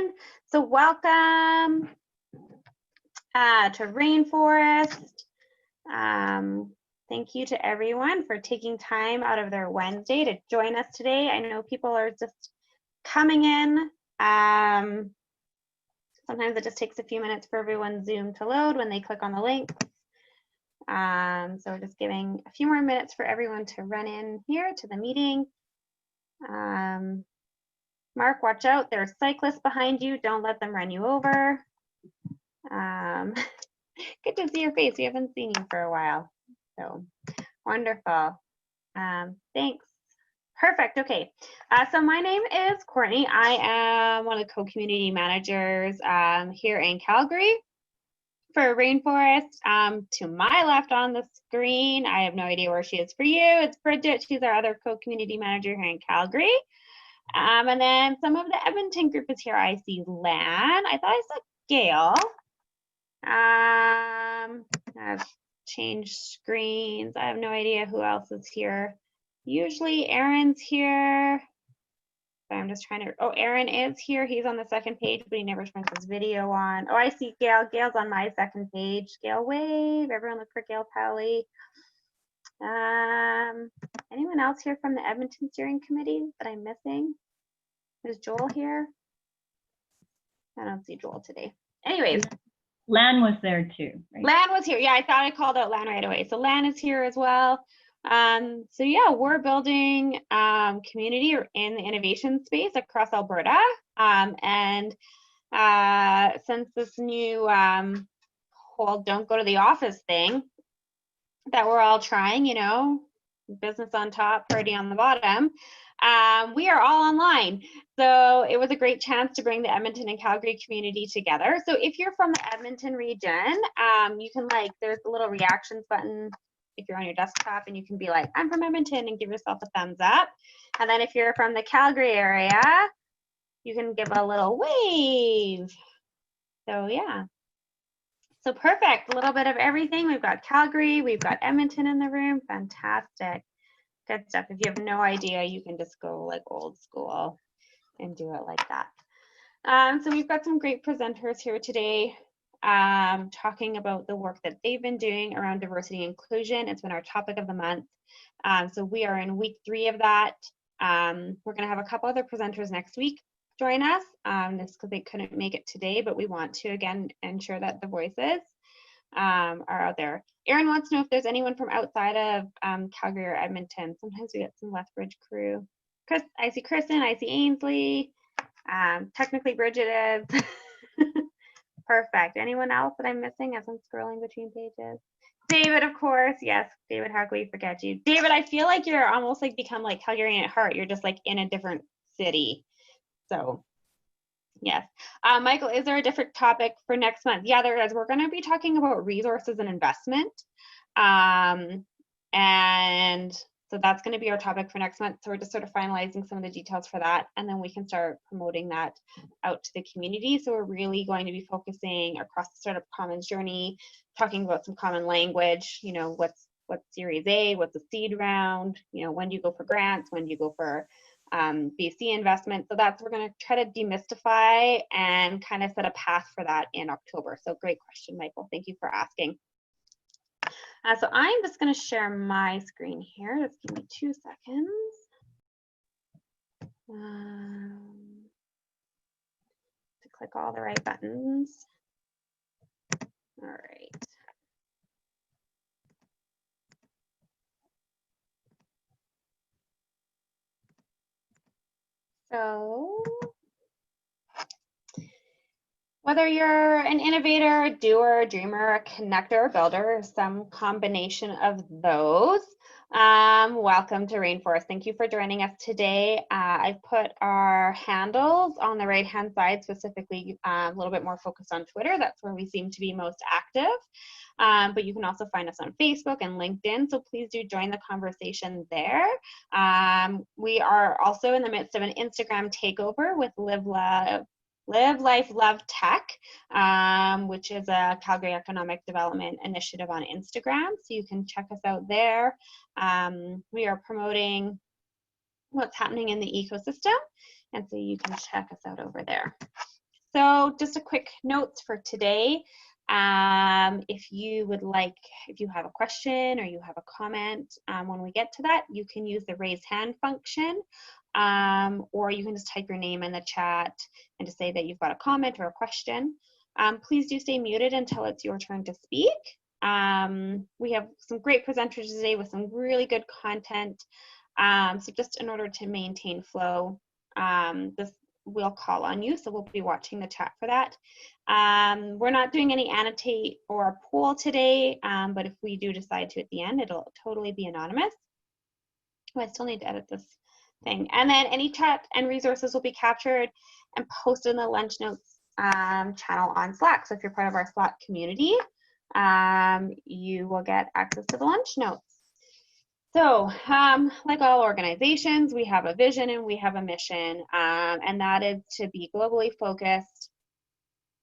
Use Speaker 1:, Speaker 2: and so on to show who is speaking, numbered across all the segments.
Speaker 1: everyone. So welcome to Rainforest. Thank you to everyone for taking time out of their Wednesday to join us today. I know people are just coming in. Sometimes it just takes a few minutes for everyone's Zoom to load when they click on the link. So we're just giving a few more minutes for everyone to run in here to the meeting. Mark, watch out. There are cyclists behind you. Don't let them run you over. Good to see your face. We haven't seen you for a while. So wonderful. Thanks. Perfect. Okay. So my name is Courtney. I am one of the co-community managers here in Calgary for Rainforest. To my left on the screen, I have no idea where she is for you. It's Bridget. She's our other co-community manager here in Calgary. And then some of the Edmonton group is here. I see Lan. I thought I saw Gail. I've changed screens. I have no idea who else is here. Usually Aaron's here. So I'm just trying to, oh, Aaron is here. He's on the second page, but he never turns his video on. Oh, I see Gail. Gail's on my second page. Gail wave. Everyone look for Gail Powley. Anyone else here from the Edmonton Steering Committee that I'm missing? Is Joel here? I don't see Joel today. Anyways.
Speaker 2: Lan was there too, right?
Speaker 1: Lan was here. Yeah, I thought I called out Lan right away. So Lan is here as well. So yeah, we're building community in the innovation space across Alberta. And since this new whole don't go to the office thing that we're all trying, you know, business on top, party on the bottom, we are all online. So it was a great chance to bring the Edmonton and Calgary community together. So if you're from the Edmonton region, you can there's a little reactions button if you're on your desktop, and you can be like, I'm from Edmonton, and give yourself a thumbs up. And then if you're from the Calgary area, you can give a little wave. So yeah. So perfect, a little bit of everything. We've got Calgary, we've got Edmonton in the room. Fantastic. Good stuff. If you have no idea, you can just go like old school and do it like that. So we've got some great presenters here today talking about the work that they've been doing around diversity and inclusion. It's been our topic of the month. So we are in week 3 of that. We're going to have a couple other presenters next week join us, just because they couldn't make it today, but we want to, again, ensure that the voices are out there. Aaron wants to know if there's anyone from outside of Calgary or Edmonton. Sometimes we get some Lethbridge crew. Chris, I see Kristen, I see Ainsley. Technically Bridget is. Perfect. Anyone else that I'm missing as I'm scrolling between pages? David, of course. Yes, David, how can we forget you? David, I feel like you're almost like become like Calgarian at heart. You're just like in a different city. So yes. Michael, is there a different topic for next month? Yeah, there is. We're going to be talking about resources and investment. And so that's going to be our topic for next month. So we're just sort of finalizing some of the details for that, and then we can start promoting that out to the community. So we're really going to be focusing across the Startup Commons journey, talking about some common language, you know, what's Series A, what's a seed round, you know, when do you go for grants, when do you go for VC investment. So we're going to try to demystify and kind of set a path for that in October. So great question, Michael. Thank you for asking. So I'm just going to share my screen here. Just give me 2 seconds. To click all the right buttons. All right. So whether you're an innovator, doer, dreamer, a connector, builder, some combination of those, welcome to Rainforest. Thank you for joining us today. I've put our handles on the right-hand side, specifically a little bit more focused on Twitter. That's where we seem to be most active. But you can also find us on Facebook and LinkedIn, so please do join the conversation there. We are also in the midst of an Instagram takeover with Live Life, Love Tech, which is a Calgary Economic Development Initiative on Instagram. So you can check us out there. We are promoting what's happening in the ecosystem, and so you can check us out over there. So just a quick notes for today. If you have a question or you have a comment, when we get to that, you can use the raise hand function, or you can just type your name in the chat and just say that you've got a comment or a question. Please do stay muted until it's your turn to speak. We have some great presenters today with some really good content. So just in order to maintain flow, we'll call on you, so we'll be watching the chat for that. We're not doing any annotate or poll today, but if we do decide to at the end, it'll totally be anonymous. Oh, I still need to edit this thing. And then any chat and resources will be captured and posted in the lunch notes channel on Slack. So if you're part of our Slack community, you will get access to the lunch notes. So, like all organizations, we have a vision and we have a mission, and that is to be globally focused,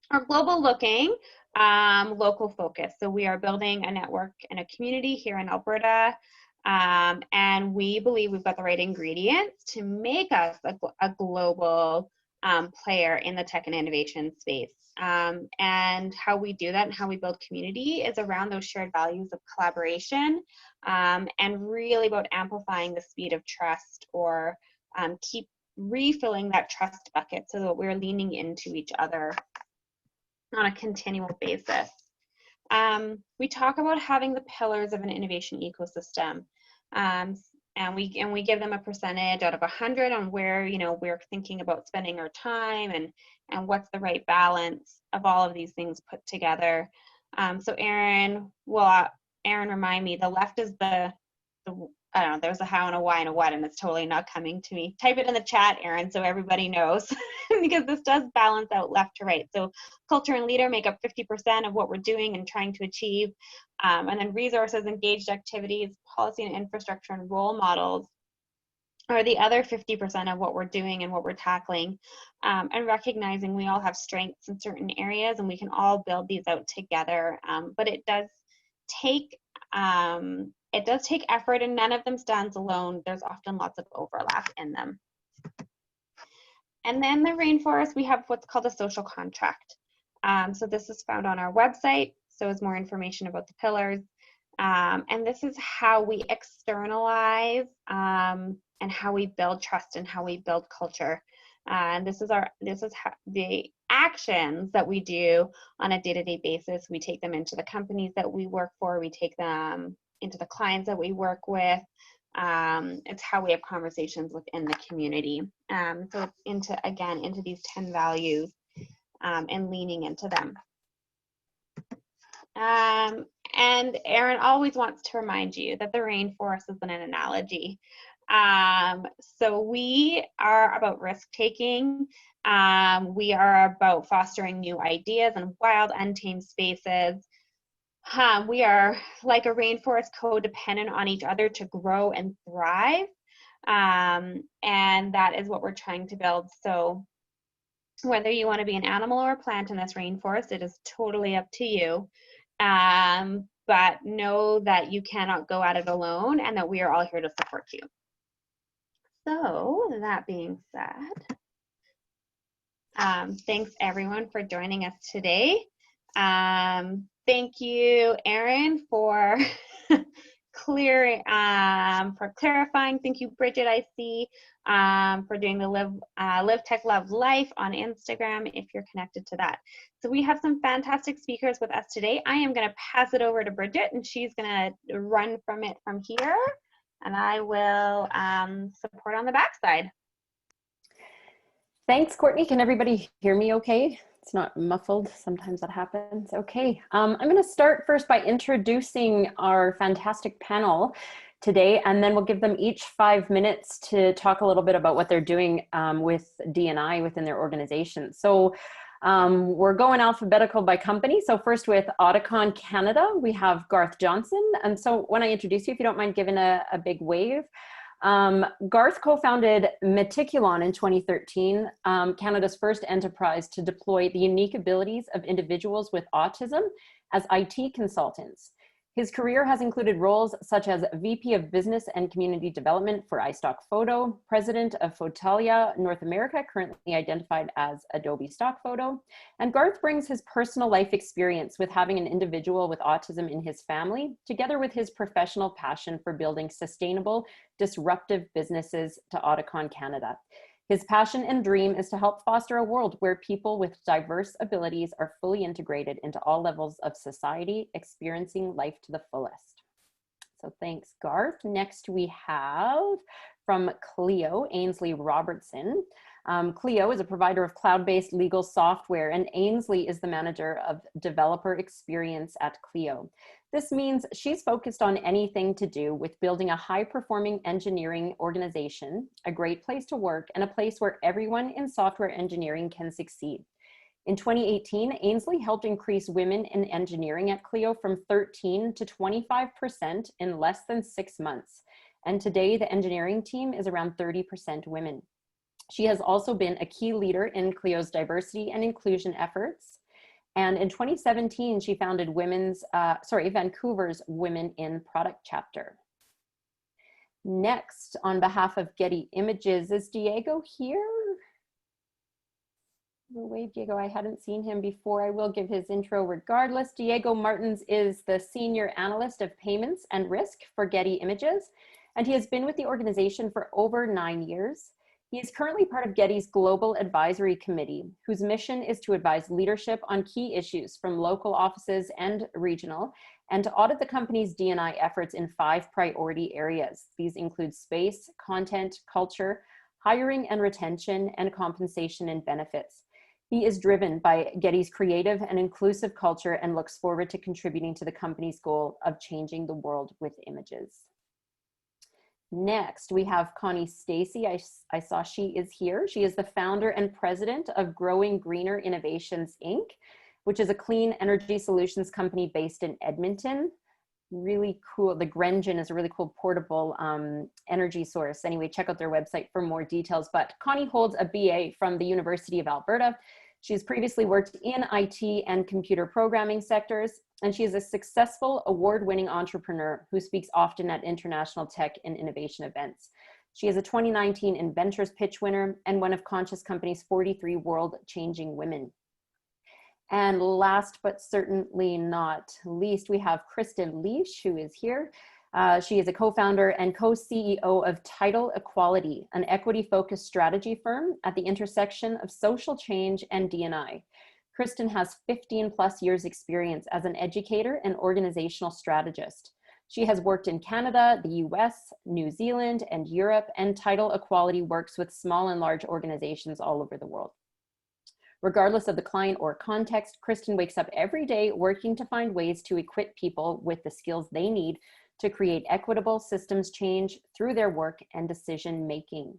Speaker 1: or global looking, local focused. So we are building a network and a community here in Alberta, and we believe we've got the right ingredients to make us a global player in the tech and innovation space. And how we do that and how we build community is around those shared values of collaboration, and really about amplifying the speed of trust, or keep refilling that trust bucket so that we're leaning into each other on a continual basis. We talk about having the pillars of an innovation ecosystem, and we give them a percentage out of 100 on where we're thinking about spending our time, and what's the right balance of all of these things put together. So Aaron, remind me, the left is the I don't know, there's a how and a why and a what, and it's totally not coming to me. Type it in the chat, Aaron, so everybody knows, because this does balance out left to right. So culture and leader make up 50% of what we're doing and trying to achieve. And then resources, engaged activities, policy and infrastructure, and role models are the other 50% of what we're doing and what we're tackling. And recognizing we all have strengths in certain areas and we can all build these out together. But it does take effort, and none of them stands alone. There's often lots of overlap in them. And then the rainforest, we have what's called a social contract. So this is found on our website. So is more information about the pillars. And this is how we externalize and how we build trust and how we build culture. And this is how the actions that we do on a day-to-day basis. We take them into the companies that we work for. We take them into the clients that we work with. It's how we have conversations within the community. So it's into these 10 values, and leaning into them. And Aaron always wants to remind you that the rainforest is an analogy. So we are about risk-taking. We are about fostering new ideas and wild, untamed spaces. We are like a rainforest, codependent on each other to grow and thrive. And that is what we're trying to build. So whether you want to be an animal or a plant in this rainforest, it is totally up to you. But know that you cannot go at it alone, and that we are all here to support you. So that being said, thanks everyone for joining us today. Thank you, Aaron, for clarifying. Thank you, Bridget, I see, for doing the Live Tech Love Life on Instagram, if you're connected to that. So we have some fantastic speakers with us today. I am going to pass it over to Bridget, and she's going to run from here, and I will support on the backside.
Speaker 3: Thanks, Courtney. Can everybody hear me okay? It's not muffled. Sometimes that happens. Okay. I'm going to start first by introducing our fantastic panel today, and then we'll give them each 5 minutes to talk a little bit about what they're doing with D&I within their organization. So we're going alphabetical by company. So first with Auticon Canada, we have Garth Johnson. And so when I introduce you, if you don't mind giving a big wave. Garth co-founded Meticulon in 2013, Canada's first enterprise to deploy the unique abilities of individuals with autism as IT consultants. His career has included roles such as VP of Business and Community Development for iStock Photo, President of Fotalia North America, currently identified as Adobe Stock Photo. And Garth brings his personal life experience with having an individual with autism in his family, together with his professional passion for building sustainable, disruptive businesses to Auticon Canada. His passion and dream is to help foster a world where people with diverse abilities are fully integrated into all levels of society, experiencing life to the fullest. So thanks, Garth. Next we have from Clio, Ainsley Robertson. Clio is a provider of cloud-based legal software, and Ainsley is the manager of developer experience at Clio. This means she's focused on anything to do with building a high-performing engineering organization, a great place to work, and a place where everyone in software engineering can succeed. In 2018, Ainsley helped increase women in engineering at Clio from 13 to 25% in less than 6 months. And today, the engineering team is around 30% women. She has also been a key leader in Clio's diversity and inclusion efforts. And in 2017, she founded Vancouver's Women in Product chapter. Next, on behalf of Getty Images, is Diego here? Wave, Diego, I hadn't seen him before. I will give his intro regardless. Diego Martens is the Senior Analyst of Payments and Risk for Getty Images, and he has been with the organization for over 9 years. He is currently part of Getty's Global Advisory Committee, whose mission is to advise leadership on key issues from local offices and regional, and to audit the company's D&I efforts in 5 priority areas. These include space, content, culture, hiring and retention, and compensation and benefits. He is driven by Getty's creative and inclusive culture and looks forward to contributing to the company's goal of changing the world with images. Next, we have Connie Stacy. I saw she is here. She is the founder and president of Growing Greener Innovations, Inc., which is a clean energy solutions company based in Edmonton. Really cool. The Grengen is a really cool portable energy source. Anyway, check out their website for more details. But Connie holds a BA from the University of Alberta. She's previously worked in IT and computer programming sectors, and she is a successful award-winning entrepreneur who speaks often at international tech and innovation events. She is a 2019 Inventors Pitch winner and one of Conscious Company's 43 world-changing women. And last but certainly not least, we have Kristen Leash, who is here. She is a co-founder and co-CEO of Title Equality, an equity-focused strategy firm at the intersection of social change and D&I. Kristen has 15+ years experience as an educator and organizational strategist. She has worked in Canada, the US, New Zealand, and Europe, and Title Equality works with small and large organizations all over the world. Regardless of the client or context, Kristen wakes up every day working to find ways to equip people with the skills they need to create equitable systems change through their work and decision making.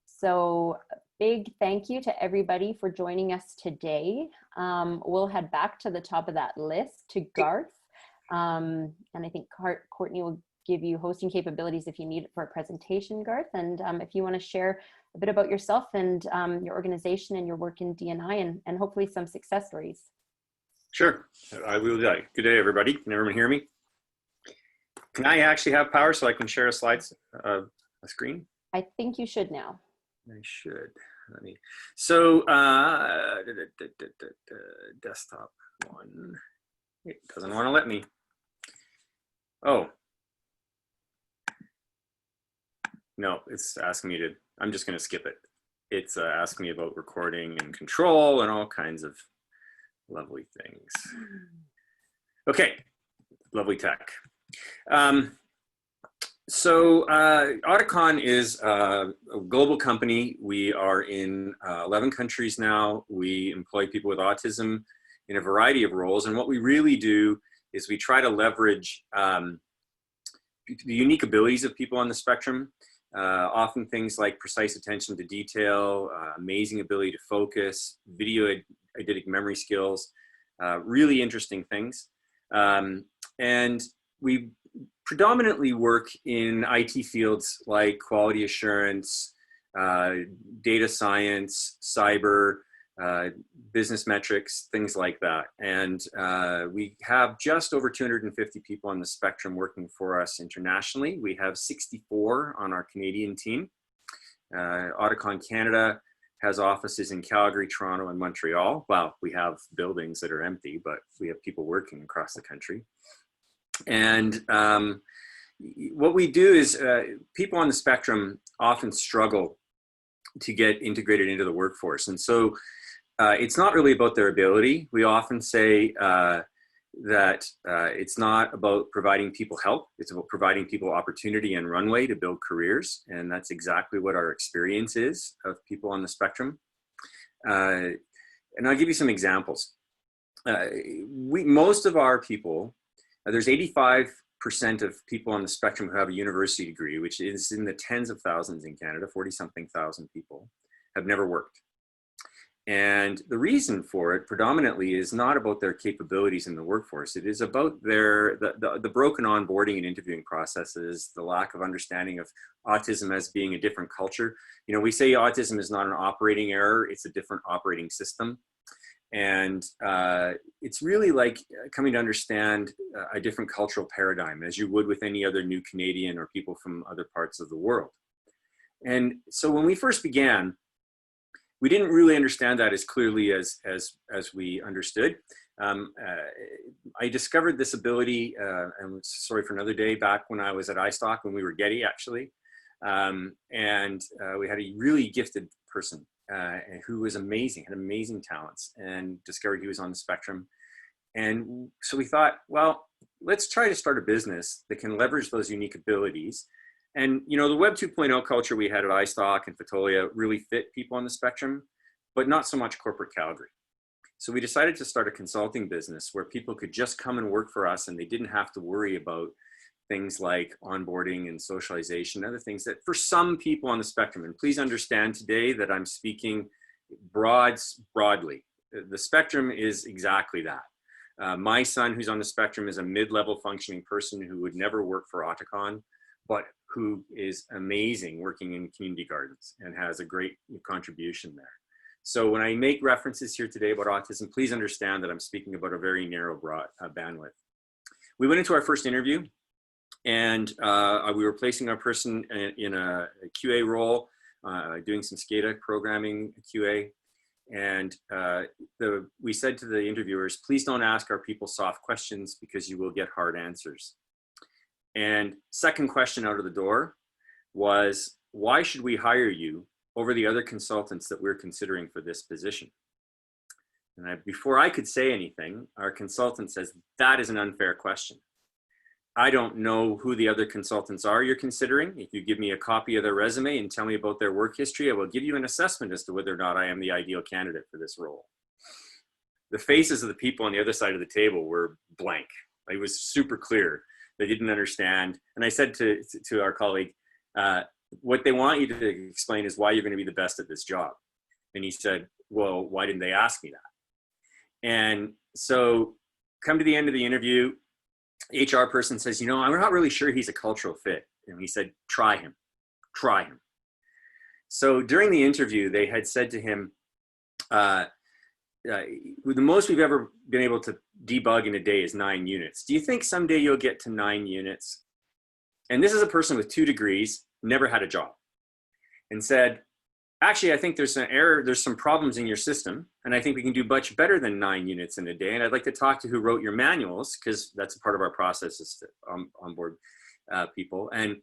Speaker 3: So big thank you to everybody for joining us today. We'll head back to the top of that list to Garth. And I think Courtney will give you hosting capabilities if you need it for a presentation, Garth. And if you want to share a bit about yourself and your organization and your work in D&I and hopefully some success stories.
Speaker 4: Sure, I will. Good day, everybody. Can everyone hear me? Can I actually have power so I can share a screen?
Speaker 3: I think you should now.
Speaker 4: I should. Let me. So, desktop one. It doesn't want to let me. Oh. No, it's asking me to. I'm just going to skip it. It's asking me about recording and control and all kinds of lovely things. Okay, lovely tech. Auticon is a global company. We are in 11 countries now. We employ people with autism in a variety of roles. And what we really do is we try to leverage the unique abilities of people on the spectrum. Often things like precise attention to detail, amazing ability to focus, video eidetic memory skills, really interesting things. And we predominantly work in IT fields like quality assurance, data science, cyber, business metrics, things like that. And we have just over 250 people on the spectrum working for us internationally. We have 64 on our Canadian team. Auticon Canada has offices in Calgary, Toronto, and Montreal. Well, we have buildings that are empty, but we have people working across the country. And what we do is people on the spectrum often struggle to get integrated into the workforce. And so it's not really about their ability. We often say that it's not about providing people help. It's about providing people opportunity and runway to build careers. And that's exactly what our experience is of people on the spectrum. And I'll give you some examples. Most of our people, there's 85% of people on the spectrum who have a university degree, which is in the tens of thousands in Canada, 40-something thousand people, have never worked. And the reason for it predominantly is not about their capabilities in the workforce. It is about the broken onboarding and interviewing processes, the lack of understanding of autism as being a different culture. You know, we say autism is not an operating error, it's a different operating system. And it's really like coming to understand a different cultural paradigm, as you would with any other new Canadian or people from other parts of the world. And so when we first began, we didn't really understand that as clearly as we understood. I discovered this ability, and sorry for another day, back when I was at iStock, when we were Getty actually. And we had a really gifted person who was amazing, had amazing talents, and discovered he was on the spectrum. And so we thought, well, let's try to start a business that can leverage those unique abilities. And, you know, the Web 2.0 culture we had at iStock and Fotolia really fit people on the spectrum, but not so much corporate Calgary. So we decided to start a consulting business where people could just come and work for us and they didn't have to worry about things like onboarding and socialization, other things that for some people on the spectrum, and please understand today that I'm speaking broadly. The spectrum is exactly that. My son, who's on the spectrum, is a mid-level functioning person who would never work for Auticon, but who is amazing working in community gardens and has a great contribution there. So when I make references here today about autism, please understand that I'm speaking about a very narrow bandwidth. We went into our first interview and we were placing our person in a QA role, doing some SCADA programming QA. And we said to the interviewers, please don't ask our people soft questions because you will get hard answers. And second question out of the door was, why should we hire you over the other consultants that we're considering for this position? And before I could say anything, our consultant says, that is an unfair question. I don't know who the other consultants are you're considering. If you give me a copy of their resume and tell me about their work history, I will give you an assessment as to whether or not I am the ideal candidate for this role. The faces of the people on the other side of the table were blank. It was super clear. They didn't understand. And I said to our colleague, what they want you to explain is why you're going to be the best at this job. And he said, well, why didn't they ask me that? And so come to the end of the interview, HR person says, you know, I'm not really sure he's a cultural fit. And he said, try him. So during the interview, they had said to him, the most we've ever been able to debug in a day is 9 units. Do you think someday you'll get to 9 units? And this is a person with 2 degrees, never had a job, and said, actually, I think there's an error, there's some problems in your system, and I think we can do much better than 9 units in a day. And I'd like to talk to who wrote your manuals, because that's a part of our process is to onboard people. And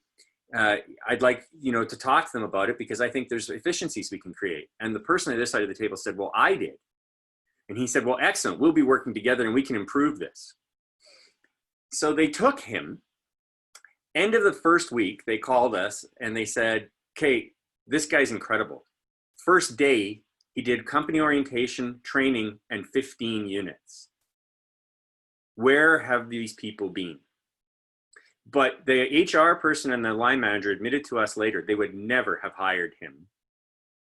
Speaker 4: I'd like, you know, to talk to them about it because I think there's efficiencies we can create. And the person on the other side of the table said, well, I did. And he said, well, excellent, we'll be working together and we can improve this. So they took him. End of the first week, they called us and they said, Kate, this guy's incredible. First day, he did company orientation, training, and 15 units. Where have these people been? But the HR person and the line manager admitted to us later they would never have hired him,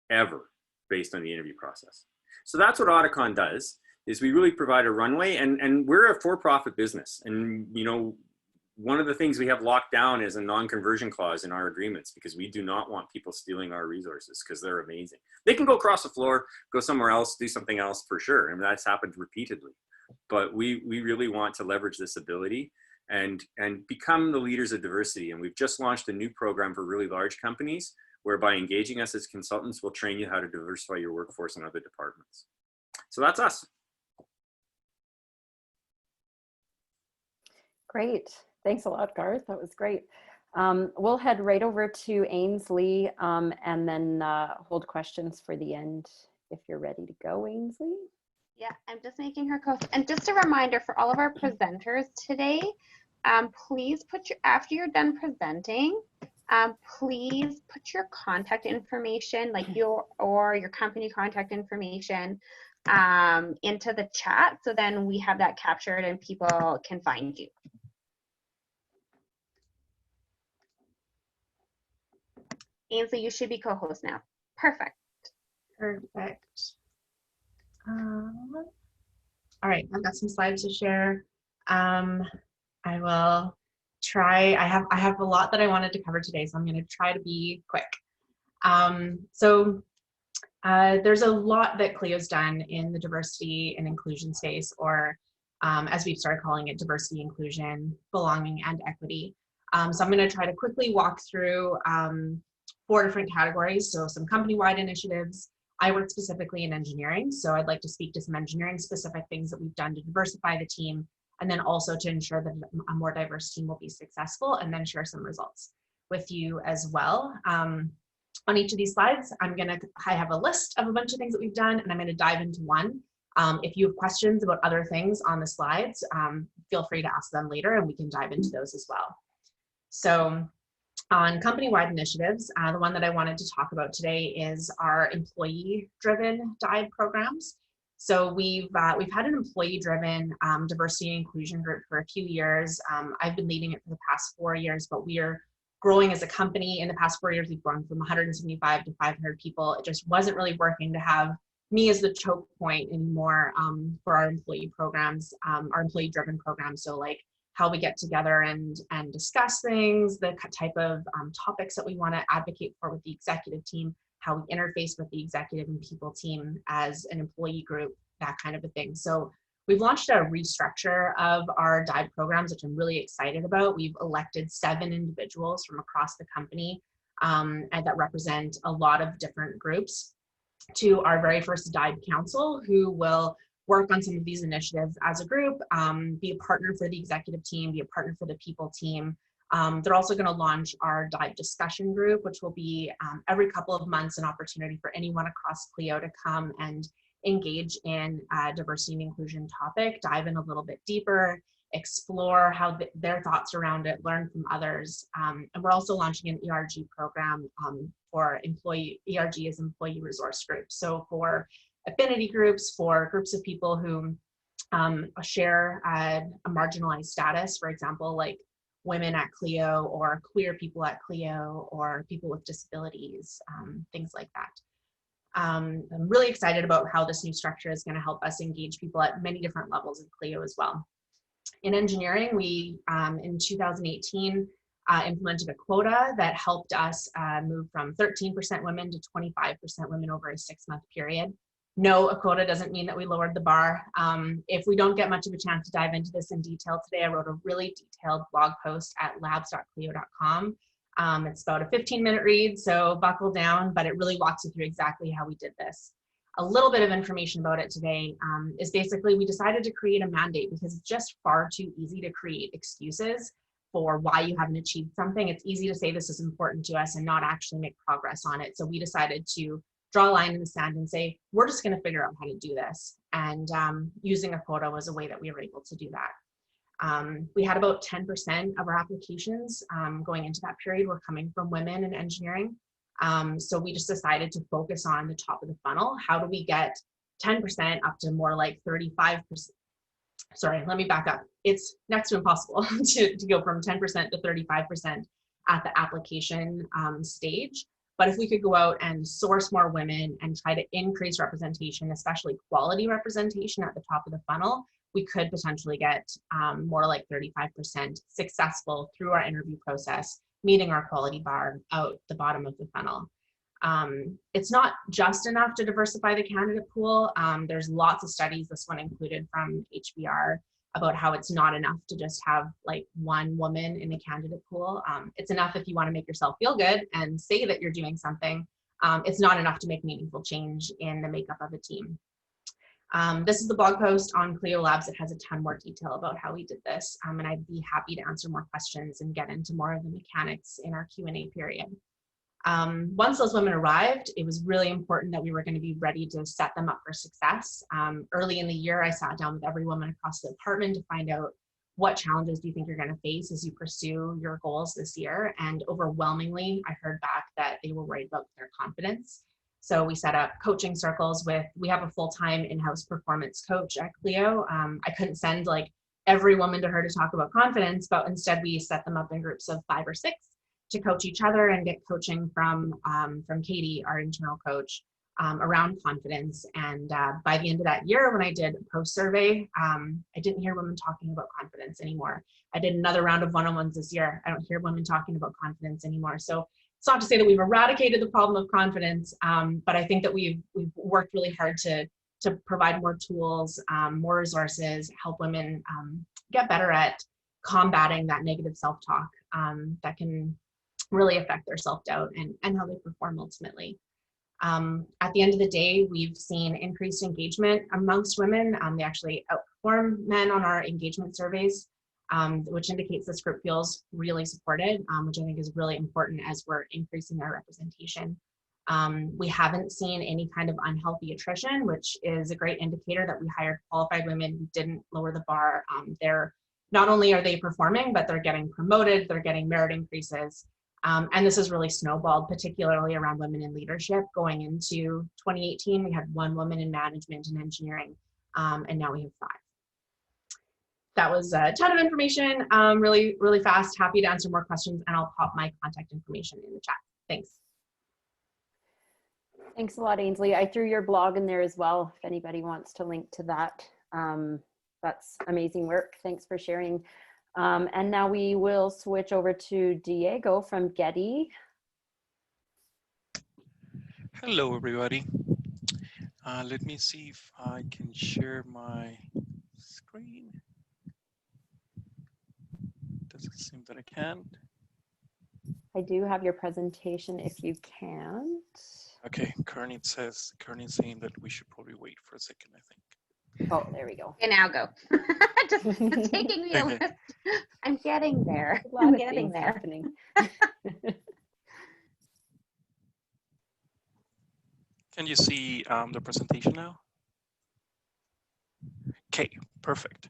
Speaker 4: ever, based on the interview process. So that's what Auticon does, is we really provide a runway, and we're a for-profit business. And, you know, one of the things we have locked down is a non-conversion clause in our agreements, because we do not want people stealing our resources, because they're amazing. They can go across the floor, go somewhere else, do something else for sure. And that's happened repeatedly. But we really want to leverage this ability and become the leaders of diversity. And we've just launched a new program for really large companies, whereby engaging us as consultants will train you how to diversify your workforce in other departments. So that's us.
Speaker 3: Great. Thanks a lot, Garth. That was great. We'll head right over to Ainsley and then hold questions for the end if you're ready to go, Ainsley.
Speaker 1: Yeah, I'm just making her co. And just a reminder for all of our presenters today, please put after you're done presenting, please put your contact information, like your company contact information into the chat, so then we have that captured and people can find you. Ainsley, you should be co-host now. Perfect.
Speaker 5: Perfect. All right, I've got some slides to share. I will try. I have a lot that I wanted to cover today, so I'm going to try to be quick. There's a lot that Clio's done in the diversity and inclusion space, or as we've started calling it, diversity, inclusion, belonging, and equity. So I'm going to try to quickly walk through 4 different categories. So some company-wide initiatives. I work specifically in engineering, so I'd like to speak to some engineering-specific things that we've done to diversify the team, and then also to ensure that a more diverse team will be successful, and then share some results with you as well. On each of these slides, I have a list of a bunch of things that we've done, and I'm going to dive into one. If you have questions about other things on the slides, feel free to ask them later, and we can dive into those as well. So on company-wide initiatives, the one that I wanted to talk about today is our employee-driven DIVE programs. So we've had an employee-driven diversity and inclusion group for a few years. I've been leading it for the past 4 years, but we are growing as a company. In the past 4 years, we've grown from 175 to 500 people. It just wasn't really working to have me as the choke point anymore for our employee programs, our employee-driven programs. So like how we get together and discuss things, the type of topics that we want to advocate for with the executive team, how we interface with the executive and people team as an employee group, that kind of a thing. So we've launched a restructure of our DIVE programs, which I'm really excited about. We've elected 7 individuals from across the company and that represent a lot of different groups to our very first DIVE council, who will work on some of these initiatives as a group, be a partner for the executive team, be a partner for the people team. They're also going to launch our DIVE discussion group, which will be every couple of months an opportunity for anyone across Clio to come and engage in a diversity and inclusion topic, dive in a little bit deeper, explore how their thoughts around it, learn from others. And we're also launching an ERG program for ERG is employee resource groups. So for affinity groups, for groups of people who share a marginalized status, for example, like women at Clio or queer people at Clio or people with disabilities, things like that. I'm really excited about how this new structure is going to help us engage people at many different levels of Clio as well. In engineering, we, in 2018, implemented a quota that helped us move from 13% women to 25% women over a 6-month period. No, a quota doesn't mean that we lowered the bar. If we don't get much of a chance to dive into this in detail today, I wrote a really detailed blog post at labs.clio.com. It's about a 15-minute read, so buckle down, but it really walks you through exactly how we did this. A little bit of information about it today is basically we decided to create a mandate because it's just far too easy to create excuses for why you haven't achieved something. It's easy to say this is important to us and not actually make progress on it. So we decided to draw a line in the sand and say, we're just going to figure out how to do this. And using a quota was a way that we were able to do that. We had about 10% of our applications going into that period were coming from women in engineering. So we just decided to focus on the top of the funnel. How do we get 10% up to more like 35%? Sorry, let me back up. It's next to impossible to go from 10% to 35% at the application stage. But if we could go out and source more women and try to increase representation, especially quality representation at the top of the funnel, we could potentially get more like 35% successful through our interview process, meeting our quality bar out the bottom of the funnel. It's not just enough to diversify the candidate pool. There's lots of studies, this one included from HBR, about how it's not enough to just have like one woman in the candidate pool. It's enough if you want to make yourself feel good and say that you're doing something. It's not enough to make meaningful change in the makeup of a team. This is the blog post on Clio Labs. It has a ton more detail about how we did this, and I'd be happy to answer more questions and get into more of the mechanics in our Q&A period. Once those women arrived, it was really important that we were going to be ready to set them up for success. Early in the year, I sat down with every woman across the department to find out what challenges do you think you're going to face as you pursue your goals this year. And overwhelmingly, I heard back that they were worried about their confidence. So we set up coaching circles we have a full-time in-house performance coach at Clio. I couldn't send like every woman to her to talk about confidence, but instead we set them up in groups of 5 or 6 to coach each other and get coaching from Katie, our internal coach, around confidence. And by the end of that year, when I did a post survey, I didn't hear women talking about confidence anymore. I did another round of one-on-ones this year. I don't hear women talking about confidence anymore. So it's not to say that we've eradicated the problem of confidence, but I think that we've worked really hard to provide more tools, more resources, help women get better at combating that negative self-talk that can really affect their self-doubt and how they perform ultimately. At the end of the day, we've seen increased engagement amongst women. They actually outperform men on our engagement surveys, which indicates this group feels really supported, which I think is really important as we're increasing our representation. We haven't seen any kind of unhealthy attrition, which is a great indicator that we hired qualified women who didn't lower the bar. Not only are they performing, but they're getting promoted, they're getting merit increases. And this has really snowballed, particularly around women in leadership. Going into 2018, we had 1 woman in management and engineering, and now we have 5. That was a ton of information, really, really fast. Happy to answer more questions, and I'll pop my contact information in the chat. Thanks.
Speaker 3: Thanks a lot, Ainsley. I threw your blog in there as well, if anybody wants to link to that. That's amazing work. Thanks for sharing. And now we will switch over to Diego from Getty.
Speaker 6: Hello, everybody. Let me see if I can share my screen. Doesn't seem that I can.
Speaker 3: I do have your presentation if you can't.
Speaker 6: Okay, Kearney saying that we should probably wait for a second, I think.
Speaker 3: Oh, there we go.
Speaker 1: Okay, now go. Just it's taking me a list. I'm getting there. I'm getting there.
Speaker 3: Happening.
Speaker 6: Can you see the presentation now? Okay, perfect.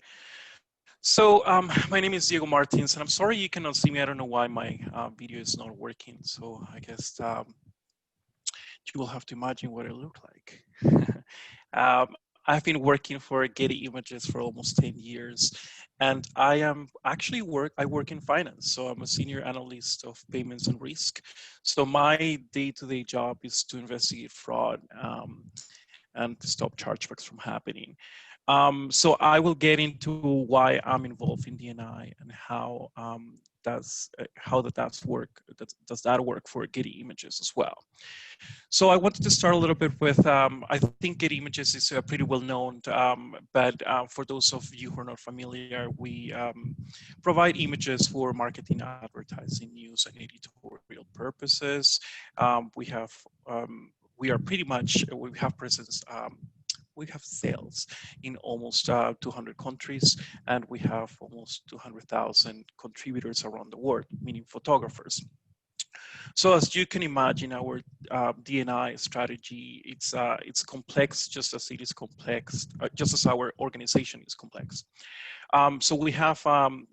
Speaker 6: So my name is Diego Martens, and I'm sorry you cannot see me. I don't know why my video is not working. So I guess you will have to imagine what it looked like. I've been working for Getty Images for almost 10 years, and I work in finance. So I'm a senior analyst of payments and risk. So my day-to-day job is to investigate fraud and to stop chargebacks from happening. So I will get into why I'm involved in D&I and how does that work for Getty Images as well. So I wanted to start a little bit with, I think Getty Images is pretty well known, but for those of you who are not familiar, we provide images for marketing, advertising, news, and editorial purposes. We have presence. We have sales in almost 200 countries, and we have almost 200,000 contributors around the world, meaning photographers. So as you can imagine, our D&I strategy, it's complex, just as it is complex, just as our organization is complex. So we have an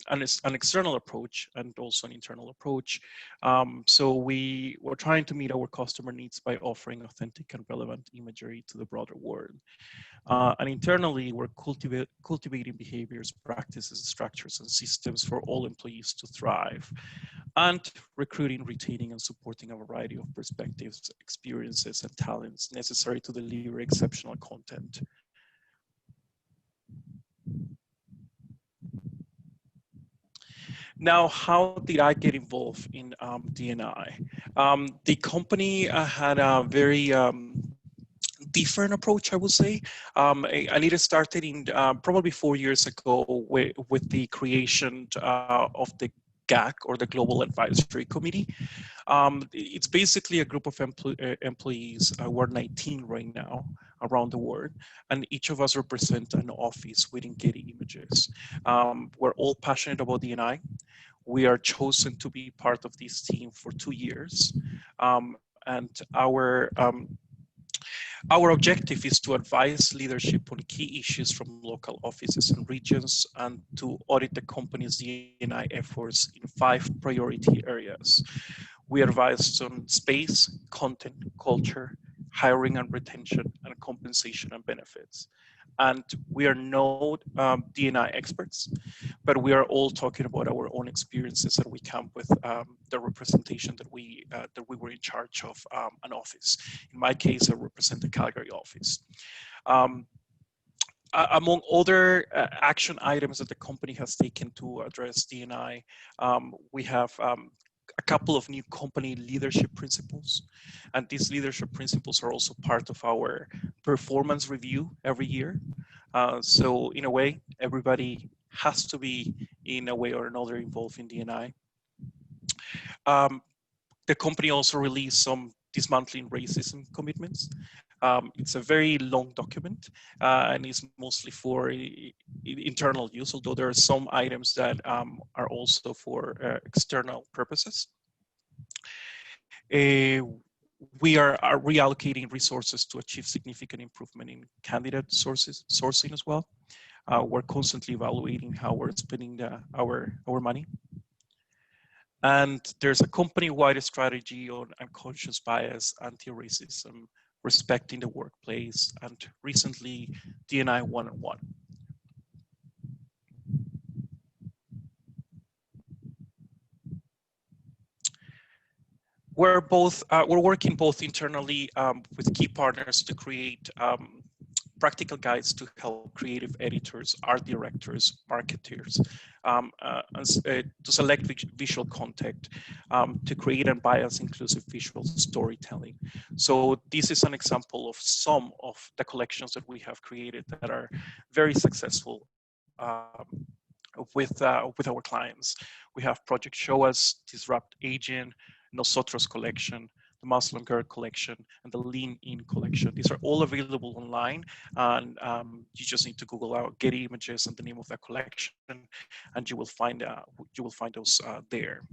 Speaker 6: external approach and also an internal approach. So we're trying to meet our customer needs by offering authentic and relevant imagery to the broader world. And internally, we're cultivating behaviors, practices, structures, and systems for all employees to thrive, and recruiting, retaining, and supporting a variety of perspectives, experiences, and talents necessary to deliver exceptional content. Now, how did I get involved in D&I? The company had a very different approach, I would say. And it started in probably 4 years ago with the creation of the GAC, or the Global Advisory Committee. It's basically a group of employees. We're 19 right now around the world, and each of us represent an office within Getty Images. We're all passionate about D&I. We are chosen to be part of this team for 2 years, and our objective is to advise leadership on key issues from local offices and regions, and to audit the company's D&I efforts in 5 priority areas. We advise on space, content, culture, hiring and retention, and compensation and benefits. And we are no D&I experts, but we are all talking about our own experiences that we come with the representation that we were in charge of an office. In my case, I represent the Calgary office. Among other action items that the company has taken to address D&I, we have a couple of new company leadership principles. And these leadership principles are also part of our performance review every year. So in a way, everybody has to be in a way or another involved in D&I. The company also released some dismantling racism commitments. It's a very long document and it's mostly for internal use, although there are some items that are also for external purposes. We are reallocating resources to achieve significant improvement in candidate sourcing as well. We're constantly evaluating how we're spending our money. And there's a company-wide strategy on unconscious bias, anti-racism, respecting the workplace, and recently D&I 101. We're working both internally with key partners to create practical guides to help creative editors, art directors, marketers to select visual content, to create unbiased, inclusive visual storytelling. So this is an example of some of the collections that we have created that are very successful with our clients. We have Project Show Us, Disrupt Aging, Nosotros collection, the Muslim Girl collection, and the Lean In collection. These are all available online, and you just need to Google out Getty Images and the name of that collection, and you will find those there.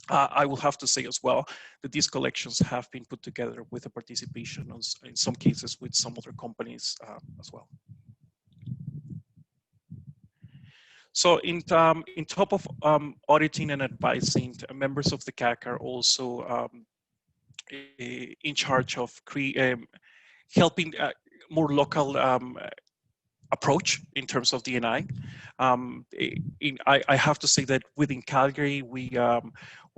Speaker 6: I will have to say as well that these collections have been put together with a participation in some cases with some other companies as well. So in top of auditing and advising, members of the CAC are also in charge of helping more local approach in terms of D&I. I have to say that within Calgary,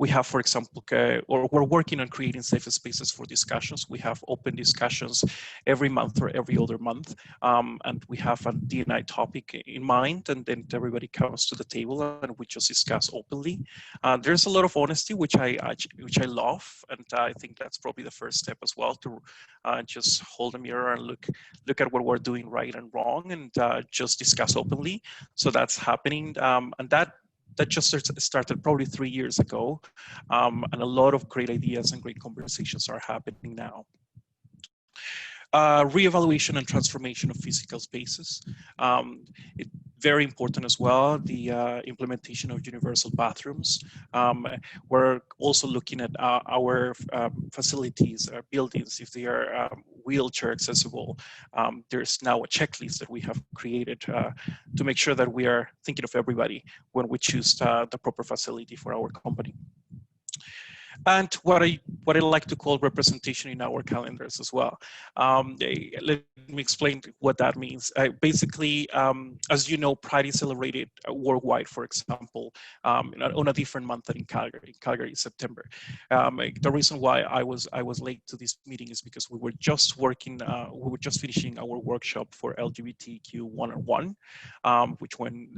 Speaker 6: we have, for example, or we're working on creating safe spaces for discussions. We have open discussions every month or every other month, and we have a D&I topic in mind, and then everybody comes to the table and we just discuss openly. There's a lot of honesty, which I love, and I think that's probably the first step as well, to just hold a mirror and look at what we're doing right and wrong, and just discuss openly. So that's happening, and that just started probably 3 years ago, and a lot of great ideas and great conversations are happening now. Reevaluation and transformation of physical spaces. Very important as well, the implementation of universal bathrooms. We're also looking at our facilities, our buildings, if they are wheelchair accessible. There's now a checklist that we have created to make sure that we are thinking of everybody when we choose the proper facility for our company. And what I like to call representation in our calendars as well. Let me explain what that means. Basically, as you know, Pride is celebrated worldwide, for example, on a different month than in Calgary. Calgary is September. The reason why I was late to this meeting is because we were just finishing our workshop for LGBTQ 101, which went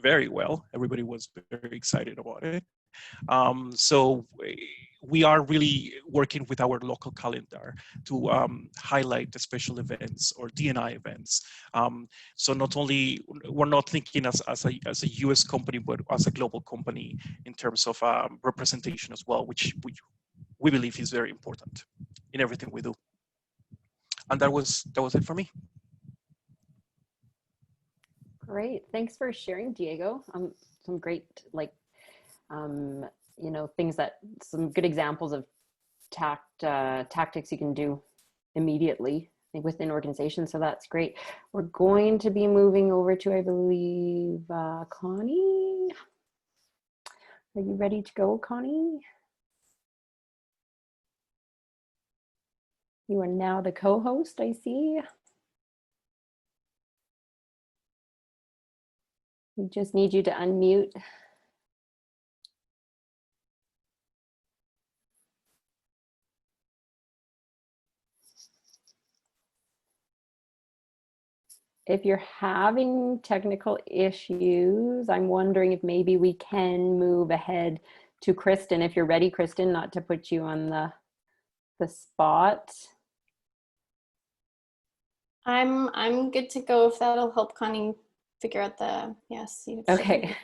Speaker 6: very well. Everybody was very excited about it. So we are really working with our local calendar to highlight the special events or D&I events. So not only, we're not thinking as a US company, but as a global company in terms of representation as well, which we believe is very important in everything we do. And that was it for me.
Speaker 3: Great, thanks for sharing, Diego. Some great, you know, things that, some good examples of tactics you can do immediately within organizations. So that's great. We're going to be moving over to, I believe, Connie. Are you ready to go, Connie? You are now the co-host, I see. We just need you to unmute. If you're having technical issues, I'm wondering if maybe we can move ahead to Kristen. If you're ready, Kristen, not to put you on the spot.
Speaker 7: I'm good to go if that'll help Connie figure out the, yes.
Speaker 3: Okay.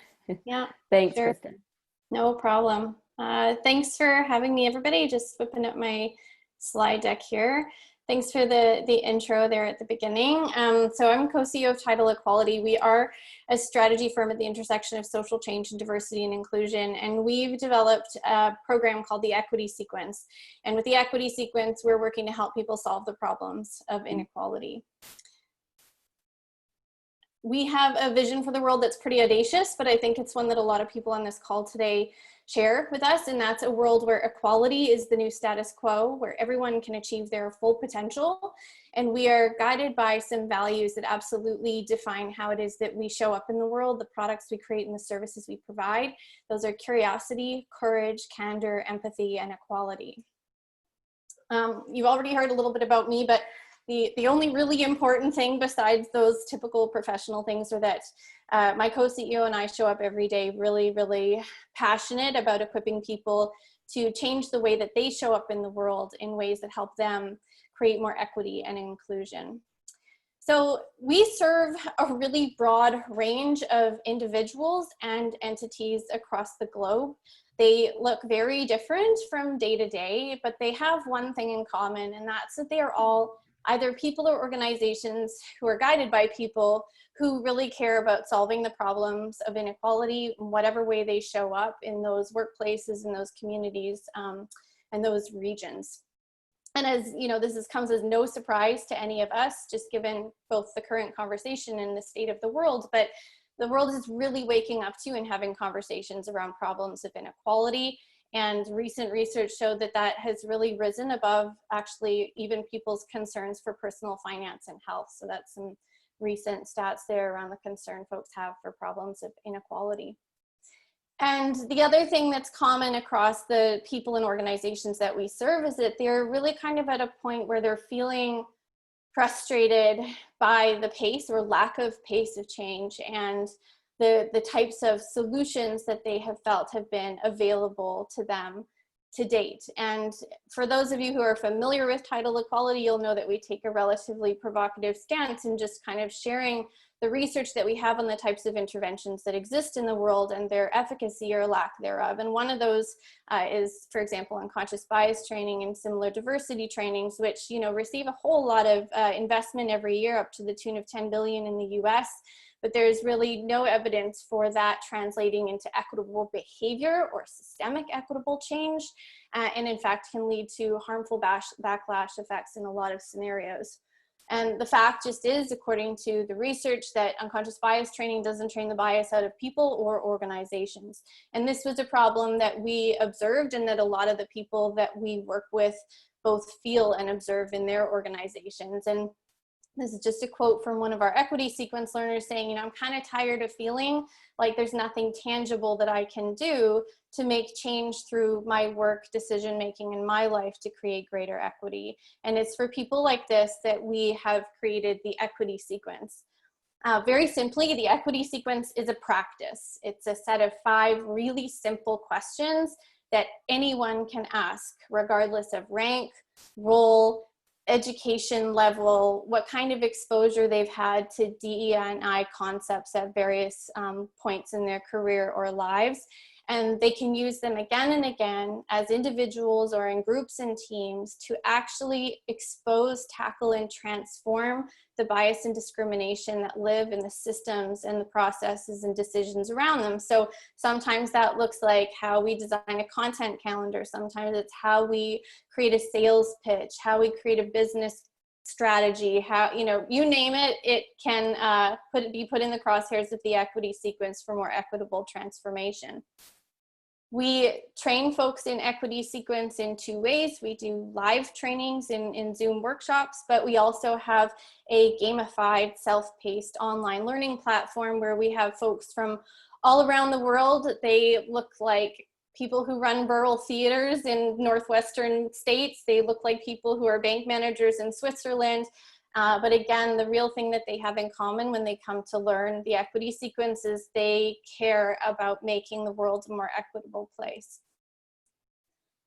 Speaker 7: Yeah.
Speaker 3: Thanks,
Speaker 7: Sure.
Speaker 3: Kristen.
Speaker 7: No problem. Thanks for having me, everybody. Just whipping up my slide deck here. Thanks for the intro there at the beginning. So I'm co-CEO of Title Equality. We are a strategy firm at the intersection of social change and diversity and inclusion. And we've developed a program called the Equity Sequence. And with the Equity Sequence, we're working to help people solve the problems of inequality. We have a vision for the world that's pretty audacious, but I think it's one that a lot of people on this call today share with us, and that's a world where equality is the new status quo, where everyone can achieve their full potential. And we are guided by some values that absolutely define how it is that we show up in the world, the products we create and the services we provide. Those are curiosity, courage, candor, empathy, and equality. You've already heard a little bit about me, but the only really important thing besides those typical professional things are that my co-CEO and I show up every day really, really passionate about equipping people to change the way that they show up in the world in ways that help them create more equity and inclusion. So we serve a really broad range of individuals and entities across the globe. They look very different from day to day, but they have one thing in common, and that's that they are all either people or organizations who are guided by people who really care about solving the problems of inequality in whatever way they show up in those workplaces, in those communities, and those regions. And as you know, this comes as no surprise to any of us, just given both the current conversation and the state of the world, but the world is really waking up to and having conversations around problems of inequality. And recent research showed that that has really risen above actually even people's concerns for personal finance and health. So that's some recent stats there around the concern folks have for problems of inequality. And the other thing that's common across the people and organizations that we serve is that they're really kind of at a point where they're feeling frustrated by the pace or lack of pace of change and the types of solutions that they have felt have been available to them to date. And for those of you who are familiar with Title Equality, you'll know that we take a relatively provocative stance in just kind of sharing the research that we have on the types of interventions that exist in the world and their efficacy or lack thereof. And one of those is, for example, unconscious bias training and similar diversity trainings, which receive a whole lot of investment every year, up to the tune of $10 billion in the US. But there's really no evidence for that translating into equitable behavior or systemic equitable change, and in fact can lead to harmful backlash effects in a lot of scenarios. And the fact just is, according to the research, that unconscious bias training doesn't train the bias out of people or organizations. And this was a problem that we observed and that a lot of the people that we work with both feel and observe in their organizations. And this is just a quote from one of our equity sequence learners saying, I'm kind of tired of feeling like there's nothing tangible that I can do to make change through my work, decision making in my life to create greater equity. And it's for people like this that we have created the equity sequence. Very simply, the equity sequence is a practice. It's a set of 5 really simple questions that anyone can ask, regardless of rank, role, education level, what kind of exposure they've had to DE&I concepts at various points in their career or lives. And they can use them again and again as individuals or in groups and teams to actually expose, tackle, and transform the bias and discrimination that live in the systems and the processes and decisions around them. So sometimes that looks like how we design a content calendar. Sometimes it's how we create a sales pitch, how we create a business strategy, how, you know, you name it, it can be put in the crosshairs of the equity sequence for more equitable transformation. We train folks in equity sequence in 2 ways. We do live trainings in Zoom workshops, but we also have a gamified, self-paced online learning platform where we have folks from all around the world. They look like people who run rural theaters in northwestern states. They look like people who are bank managers in Switzerland. But again, the real thing that they have in common when they come to learn the equity sequence is they care about making the world a more equitable place.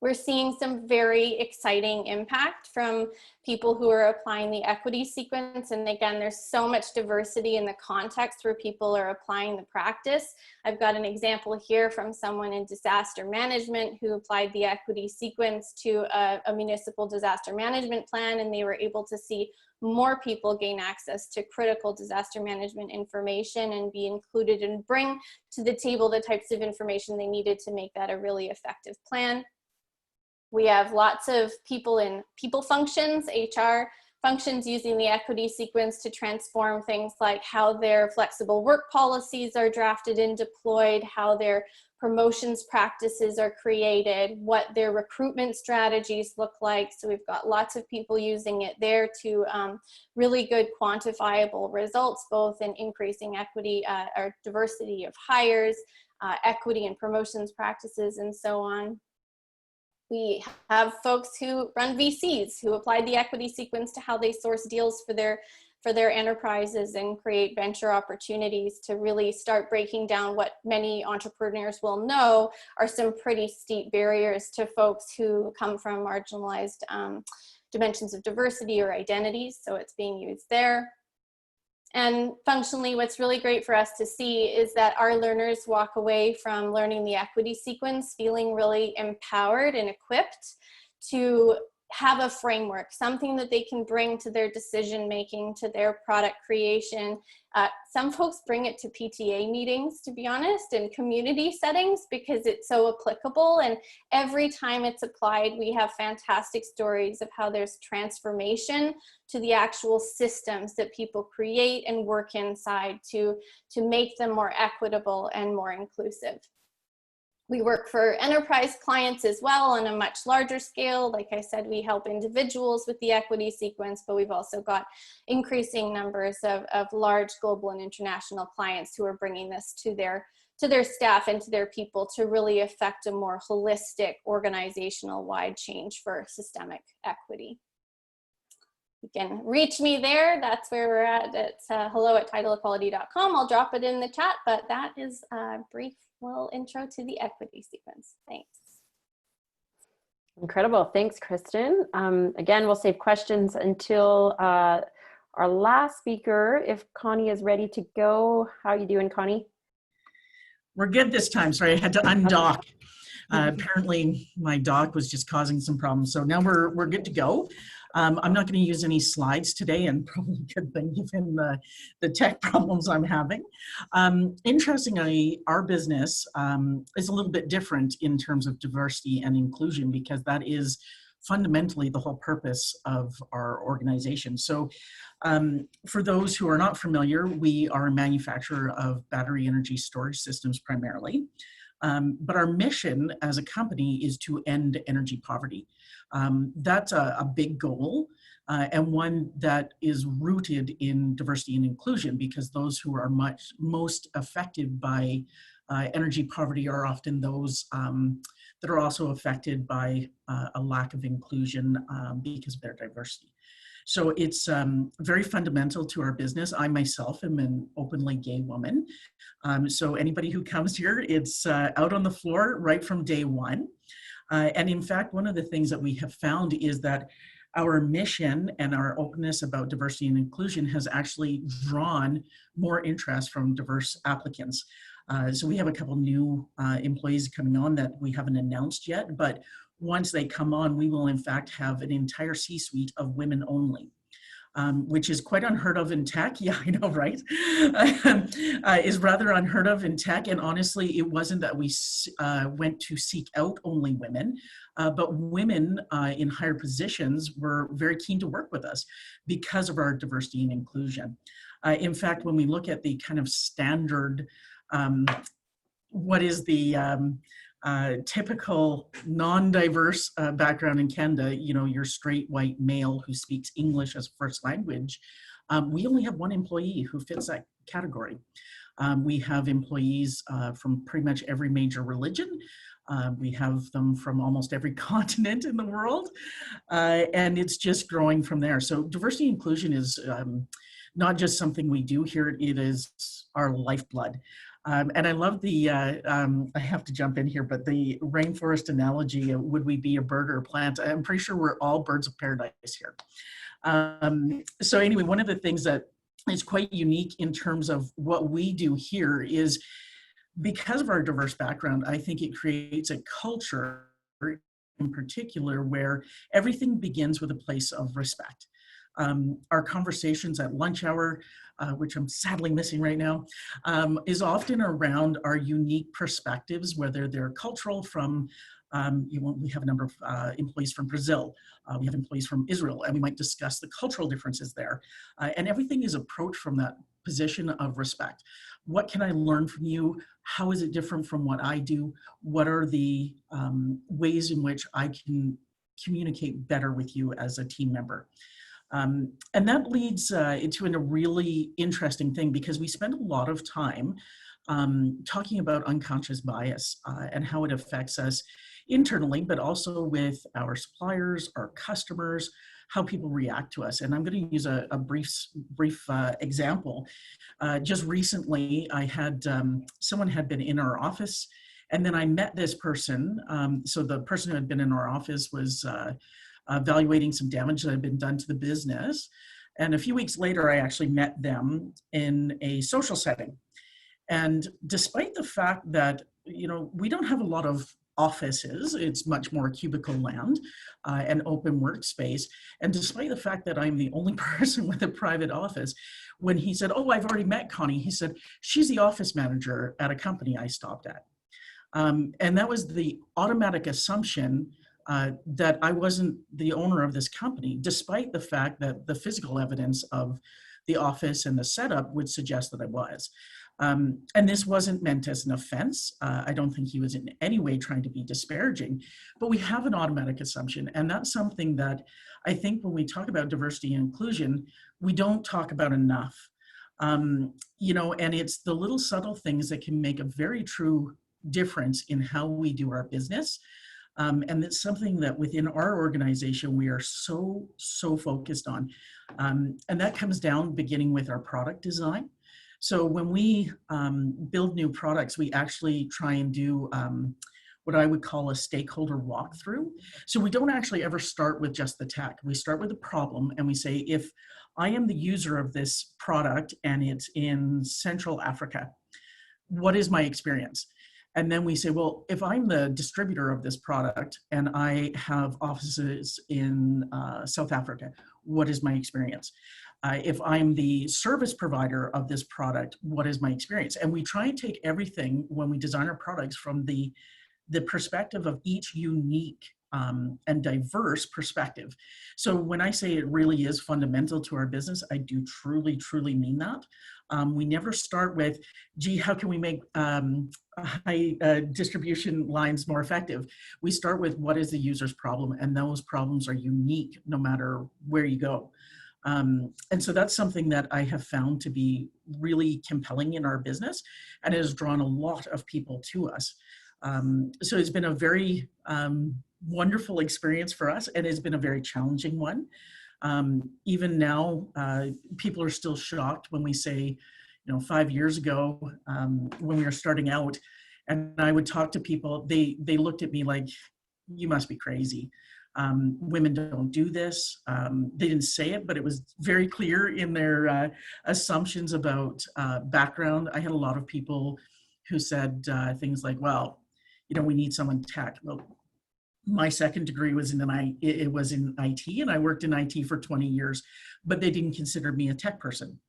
Speaker 7: We're seeing some very exciting impact from people who are applying the equity sequence. And again, there's so much diversity in the context where people are applying the practice. I've got an example here from someone in disaster management who applied the equity sequence to a municipal disaster management plan, and they were able to see more people gain access to critical disaster management information and be included and bring to the table the types of information they needed to make that a really effective plan. We have lots of people in people functions, HR functions, using the equity sequence to transform things like how their flexible work policies are drafted and deployed, how their promotions practices are created, what their recruitment strategies look like. So we've got lots of people using it there to really good quantifiable results, both in increasing equity or diversity of hires, equity and promotions practices, and so on. We have folks who run VCs who applied the equity sequence to how they source deals for their enterprises and create venture opportunities to really start breaking down what many entrepreneurs will know are some pretty steep barriers to folks who come from marginalized dimensions of diversity or identities. So it's being used there. And functionally, what's really great for us to see is that our learners walk away from learning the equity sequence feeling really empowered and equipped to have a framework, something that they can bring to their decision making, to their product creation. Some folks bring it to PTA meetings, to be honest, and community settings because it's so applicable. And every time it's applied, we have fantastic stories of how there's transformation to the actual systems that people create and work inside to make them more equitable and more inclusive. We work for enterprise clients as well on a much larger scale. Like I said, we help individuals with the equity sequence, but we've also got increasing numbers of large global and international clients who are bringing this to their staff and to their people to really affect a more holistic organizational wide change for systemic equity. You can reach me there. That's where we're at. It's hello@titleequality.com. I'll drop it in the chat, but that is a brief little intro to the equity sequence. Thanks.
Speaker 3: Incredible. Thanks, Kristen. Again, we'll save questions until our last speaker, if Connie is ready to go. How are you doing, Connie?
Speaker 8: We're good this time. Sorry, I had to undock. Apparently, my dock was just causing some problems. So now we're good to go. I'm not going to use any slides today, and probably a good thing given the tech problems I'm having. Interestingly, our business is a little bit different in terms of diversity and inclusion because that is fundamentally the whole purpose of our organization. So for those who are not familiar, we are a manufacturer of battery energy storage systems primarily. But our mission as a company is to end energy poverty. That's a big goal and one that is rooted in diversity and inclusion because those who are most affected by energy poverty are often those that are also affected by a lack of inclusion because of their diversity. So it's very fundamental to our business. I myself am an openly gay woman. So anybody who comes here, it's out on the floor right from day one. And in fact, one of the things that we have found is that our mission and our openness about diversity and inclusion has actually drawn more interest from diverse applicants. So we have a couple new employees coming on that we haven't announced yet, but once they come on, we will in fact have an entire C-suite of women only. Which is quite unheard of in tech. Yeah, I know, right? Is rather unheard of in tech. And honestly, it wasn't that we went to seek out only women, but women in higher positions were very keen to work with us because of our diversity and inclusion. In fact, when we look at the kind of standard, what is the typical non-diverse background in Canada, you know, your straight white male who speaks English as first language, we only have one employee who fits that category. We have employees from pretty much every major religion. We have them from almost every continent in the world, and it's just growing from there. So diversity and inclusion is not just something we do here, it is our lifeblood. And I love the, I have to jump in here, but the rainforest analogy of would we be a bird or a plant? I'm pretty sure we're all birds of paradise here. So anyway, one of the things that is quite unique in terms of what we do here is because of our diverse background, I think it creates a culture in particular where everything begins with a place of respect. Our conversations at lunch hour, which I'm sadly missing right now, is often around our unique perspectives, whether they're cultural from, we have a number of employees from Brazil, we have employees from Israel, and we might discuss the cultural differences there. And everything is approached from that position of respect. What can I learn from you? How is it different from what I do? What are the ways in which I can communicate better with you as a team member? And that leads into a really interesting thing because we spend a lot of time talking about unconscious bias and how it affects us internally, but also with our suppliers, our customers, how people react to us. And I'm going to use a brief example. Just recently, I had someone had been in our office, and then I met this person. So the person who had been in our office was evaluating some damage that had been done to the business. And a few weeks later, I actually met them in a social setting. And despite the fact that, you know, we don't have a lot of offices, it's much more cubicle land and open workspace. And despite the fact that I'm the only person with a private office, when he said, "Oh, I've already met Connie," he said, "She's the office manager at a company I stopped at." And that was the automatic assumption that I wasn't the owner of this company, despite the fact that the physical evidence of the office and the setup would suggest that I was. And this wasn't meant as an offense. I don't think he was in any way trying to be disparaging, but we have an automatic assumption. And that's something that I think when we talk about diversity and inclusion, we don't talk about enough. You know, and it's the little subtle things that can make a very true difference in how we do our business. And it's something that within our organization, we are so focused on. And that comes down beginning with our product design. So when we build new products, we actually try and do what I would call a stakeholder walkthrough. So we don't actually ever start with just the tech. We start with the problem and we say, if I am the user of this product and it's in Central Africa, what is my experience? And then we say, well, if I'm the distributor of this product and I have offices in South Africa, what is my experience? If I'm the service provider of this product, what is my experience? And we try and take everything when we design our products from the perspective of each unique and diverse perspective. So when I say it really is fundamental to our business, I do truly mean that. We never start with, gee, how can we make high distribution lines more effective? We start with what is the user's problem, and those problems are unique no matter where you go. And so that's something that I have found to be really compelling in our business, and it has drawn a lot of people to us. So it's been a very wonderful experience for us, and it's been a very challenging one. Even now, people are still shocked when we say, 5 years ago, when we were starting out, and I would talk to people, they looked at me like, you must be crazy. Women don't do this. They didn't say it, but it was very clear in their assumptions about background. I had a lot of people who said things like, well, we need someone tech. Well, my second degree was in IT, and I worked in IT for 20 years, but they didn't consider me a tech person.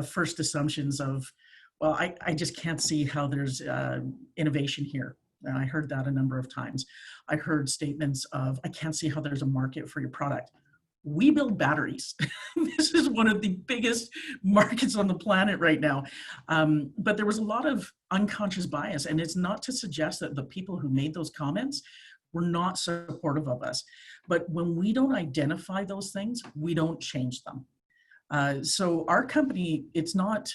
Speaker 8: First assumptions of, well, I just can't see how there's innovation here. And I heard that a number of times. I heard statements of, I can't see how there's a market for your product. We build batteries. This is one of the biggest markets on the planet right now. But there was a lot of unconscious bias, and it's not to suggest that the people who made those comments were not supportive of us. But when we don't identify those things, we don't change them. So our company, it's not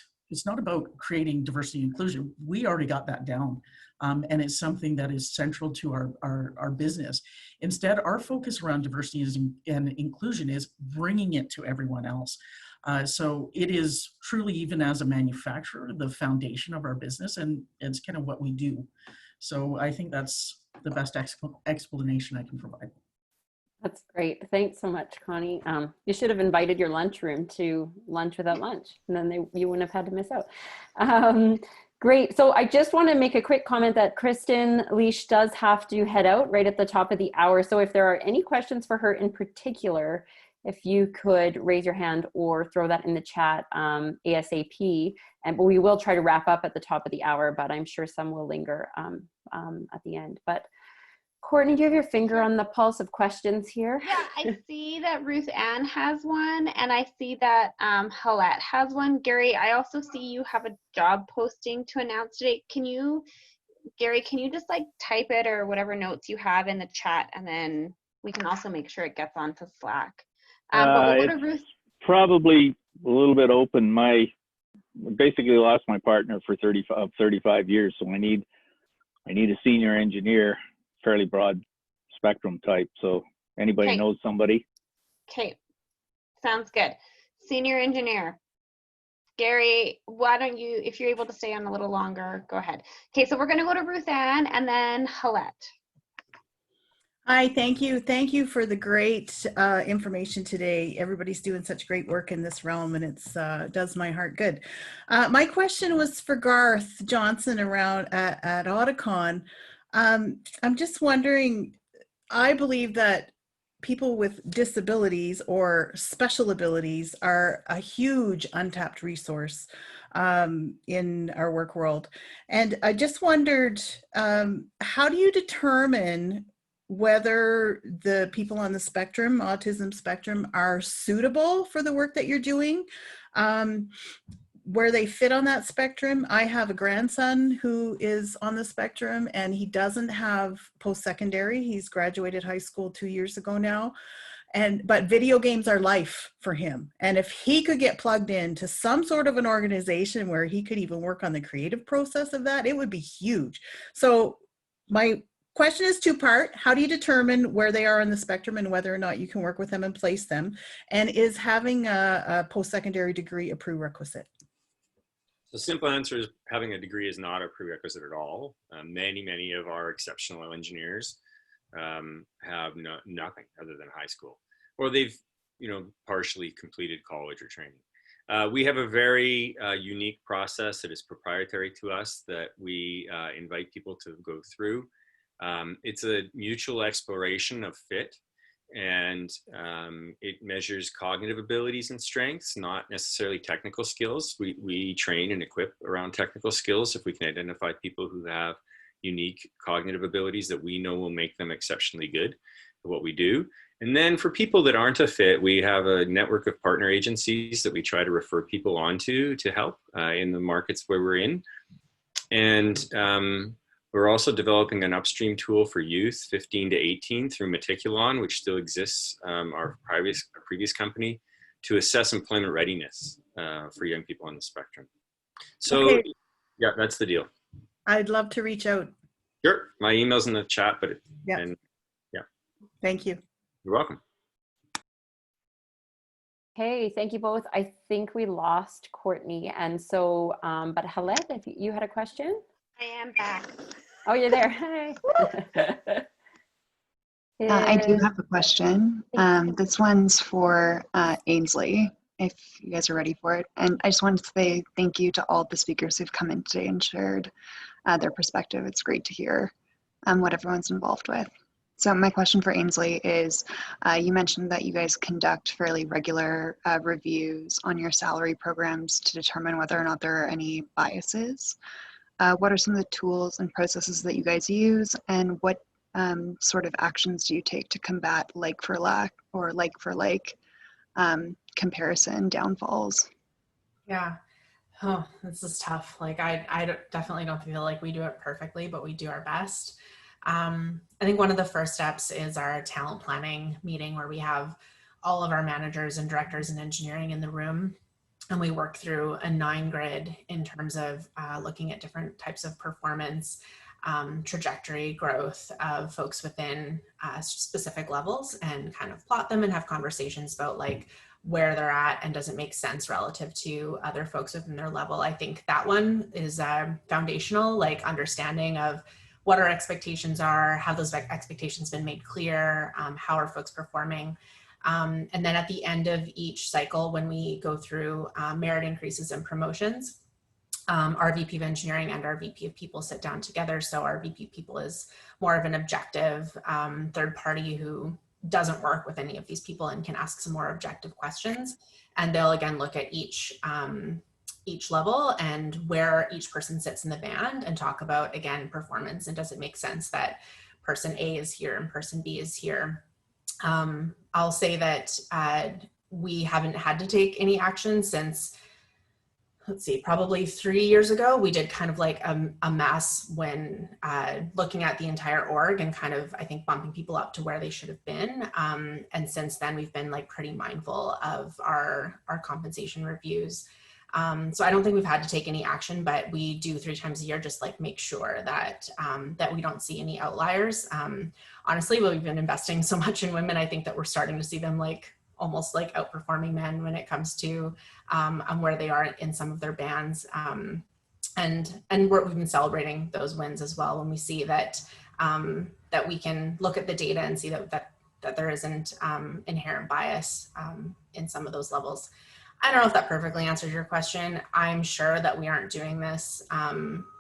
Speaker 8: about creating diversity and inclusion. We already got that down. And it's something that is central to our business. Instead, our focus around diversity and inclusion is bringing it to everyone else. So it is truly, even as a manufacturer, the foundation of our business, and it's kind of what we do. So I think that's the best explanation I can provide.
Speaker 3: That's great. Thanks so much, Connie. You should have invited your lunchroom to lunch without lunch, and then you wouldn't have had to miss out. Great. So I just want to make a quick comment that Kristen Leash does have to head out right at the top of the hour. So if there are any questions for her in particular, if you could raise your hand or throw that in the chat ASAP, but we will try to wrap up at the top of the hour, but I'm sure some will linger at the end. But Courtney, do you have your finger on the pulse of questions here?
Speaker 1: Yeah, I see that Ruth Ann has one, and I see that Halette has one. Gary, I also see you have a job posting to announce today. Gary, can you just type it or whatever notes you have in the chat, and then we can also make sure it gets onto Slack. But we'll go to Ruth.
Speaker 9: Probably a little bit open. Basically lost my partner for 35 years, so I need a senior engineer. Fairly broad spectrum type. So anybody knows somebody?
Speaker 1: Okay, sounds good. Senior engineer. Gary, why don't you, if you're able to stay on a little longer, go ahead. Okay, so we're going to go to Ruth Ann and then Halette.
Speaker 10: Hi, thank you. Thank you for the great information today. Everybody's doing such great work in this realm, and it's does my heart good. My question was for Garth Johnson around at Auticon. I'm just wondering, I believe that people with disabilities or special abilities are a huge untapped resource in our work world. And I just wondered, how do you determine whether the people on the spectrum, autism spectrum, are suitable for the work that you're doing? Where they fit on that spectrum? I have a grandson who is on the spectrum, and he doesn't have post-secondary. He's graduated high school 2 years ago now. But video games are life for him. And if he could get plugged into some sort of an organization where he could even work on the creative process of that, it would be huge. So my question is two-part. How do you determine where they are on the spectrum and whether or not you can work with them and place them? And is having a post-secondary degree a prerequisite?
Speaker 4: The simple answer is having a degree is not a prerequisite at all. Many of our exceptional engineers have nothing other than high school, or they've partially completed college or training. We have a very unique process that is proprietary to us that we invite people to go through. It's a mutual exploration of fit, and it measures cognitive abilities and strengths, not necessarily technical skills. We train and equip around technical skills if we can identify people who have unique cognitive abilities that we know will make them exceptionally good at what we do. And then for people that aren't a fit, we have a network of partner agencies that we try to refer people onto to help in the markets where we're in. And we're also developing an upstream tool for youth 15 to 18 through Meticulon, which still exists, our previous company, to assess employment readiness for young people on the spectrum. So okay. Yeah, that's the deal.
Speaker 10: I'd love to reach out.
Speaker 4: Sure, my email's in the chat, but
Speaker 10: yeah.
Speaker 4: Yeah.
Speaker 10: Thank you.
Speaker 4: You're welcome.
Speaker 3: Okay, thank you both. I think we lost Courtney, and so, but Helette, if you had a question?
Speaker 1: I am back.
Speaker 3: Oh, you're there. Hi.
Speaker 11: I do have a question. This one's for Ainsley, if you guys are ready for it. And I just wanted to say thank you to all the speakers who've come in today and shared their perspective. It's great to hear what everyone's involved with. So my question for Ainsley is, you mentioned that you guys conduct fairly regular reviews on your salary programs to determine whether or not there are any biases. What are some of the tools and processes that you guys use, and what sort of actions do you take to combat like for like or like for like comparison downfalls?
Speaker 5: Yeah. Oh, this is tough. Like definitely don't feel like we do it perfectly, but we do our best. I think one of the first steps is our talent planning meeting, where we have all of our managers and directors and engineering in the room, and we work through a 9-grid in terms of looking at different types of performance, trajectory, growth of folks within specific levels, and kind of plot them and have conversations about like where they're at and does it make sense relative to other folks within their level. I think that one is foundational, like understanding of what our expectations are, have those expectations been made clear, how are folks performing. And then at the end of each cycle, when we go through merit increases and promotions, our VP of engineering and our VP of people sit down together. So our VP of people is more of an objective third party who doesn't work with any of these people and can ask some more objective questions. And they'll again look at each level and where each person sits in the band and talk about, again, performance, and does it make sense that person A is here and person B is here. I'll say that we haven't had to take any action since, let's see, probably 3 years ago. We did kind of like a mass when looking at the entire org and kind of, I think, bumping people up to where they should have been. And since then, we've been like pretty mindful of our compensation reviews. So I don't think we've had to take any action, but we do 3 times a year, just like make sure that that we don't see any outliers. Honestly, we've been investing so much in women. I think that we're starting to see them like almost like outperforming men when it comes to where they are in some of their bands. And we've been celebrating those wins as well when we see that that we can look at the data and see that there isn't inherent bias in some of those levels. I don't know if that perfectly answers your question. I'm sure that we aren't doing this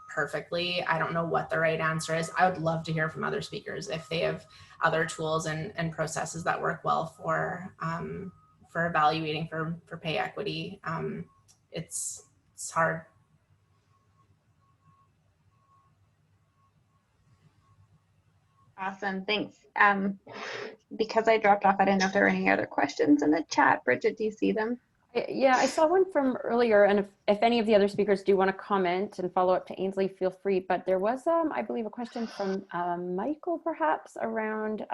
Speaker 5: perfectly. I don't know what the right answer is. I would love to hear from other speakers if they have other tools and processes that work well for evaluating for pay equity. It's hard.
Speaker 1: Awesome, thanks. Because I dropped off, I didn't know if there were any other questions in the chat. Bridget, do you see them?
Speaker 3: Yeah, I saw one from earlier, and if any of the other speakers do want to comment and follow up to Ainsley, feel free. But there was, I believe, a question from Michael, perhaps, around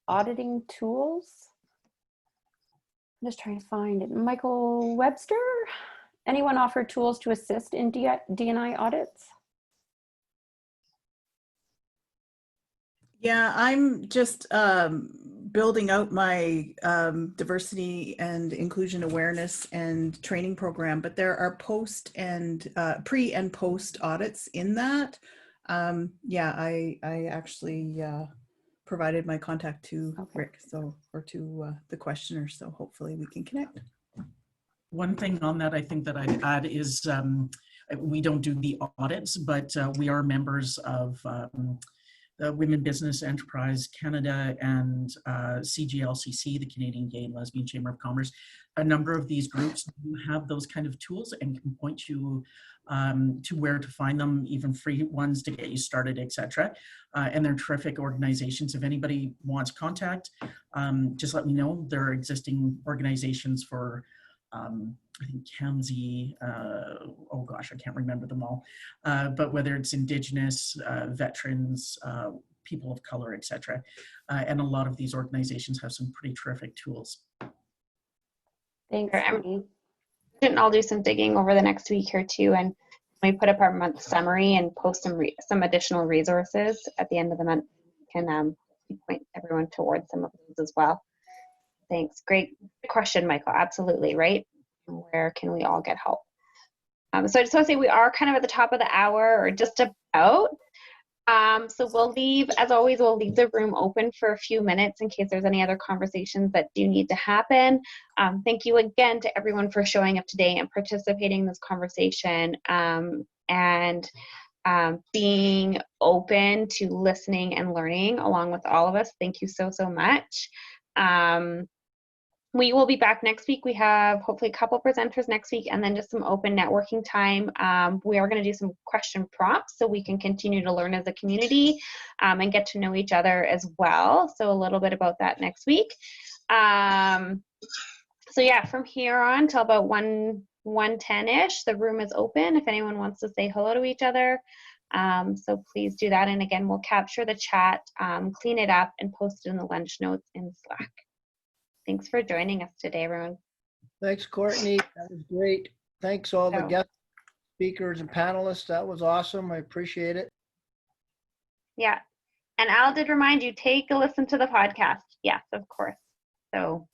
Speaker 3: auditing tools. I'm just trying to find it. Michael Webster, anyone offer tools to assist in D&I audits?
Speaker 10: Yeah, I'm just building out my diversity and inclusion awareness and training program, but there are post and pre and post audits in that. Yeah, I actually provided my contact to Rick, or to the questioner, so hopefully we can connect.
Speaker 8: One thing on that I think that I'd add is we don't do the audits, but we are members of the Women Business Enterprise Canada and CGLCC, the Canadian Gay and Lesbian Chamber of Commerce. A number of these groups do have those kind of tools and can point you to where to find them, even free ones to get you started, etc. And they're terrific organizations. If anybody wants contact, just let me know. There are existing organizations for I think CAMSI, oh gosh, I can't remember them all, but whether it's Indigenous, veterans, people of color, etc. And a lot of these organizations have some pretty terrific tools.
Speaker 3: Thanks.
Speaker 1: And I'll do some digging over the next week or two, and we put up our month summary and post some additional resources at the end of the month. Can point everyone towards some of those as well. Thanks. Great question, Michael. Absolutely, right? Where can we all get help? So I just want to say we are kind of at the top of the hour or just about. So we'll leave, as always, we'll leave the room open for a few minutes in case there's any other conversations that do need to happen. Thank you again to everyone for showing up today and participating in this conversation and being open to listening and learning along with all of us. Thank you so, so much. We will be back next week. We have hopefully a couple presenters next week and then just some open networking time. We are going to do some question prompts so we can continue to learn as a community and get to know each other as well. So a little bit about that next week. So yeah, from here on till about 1:10-ish, the room is open if anyone wants to say hello to each other. So please do that. And again, we'll capture the chat, clean it up, and post it in the lunch notes in Slack. Thanks for joining us today, everyone.
Speaker 12: Thanks, Courtney. That was great. Thanks all the guest speakers and panelists. That was awesome. I appreciate it.
Speaker 1: Yeah. And Al did remind you, take a listen to the podcast. Yes, of course. So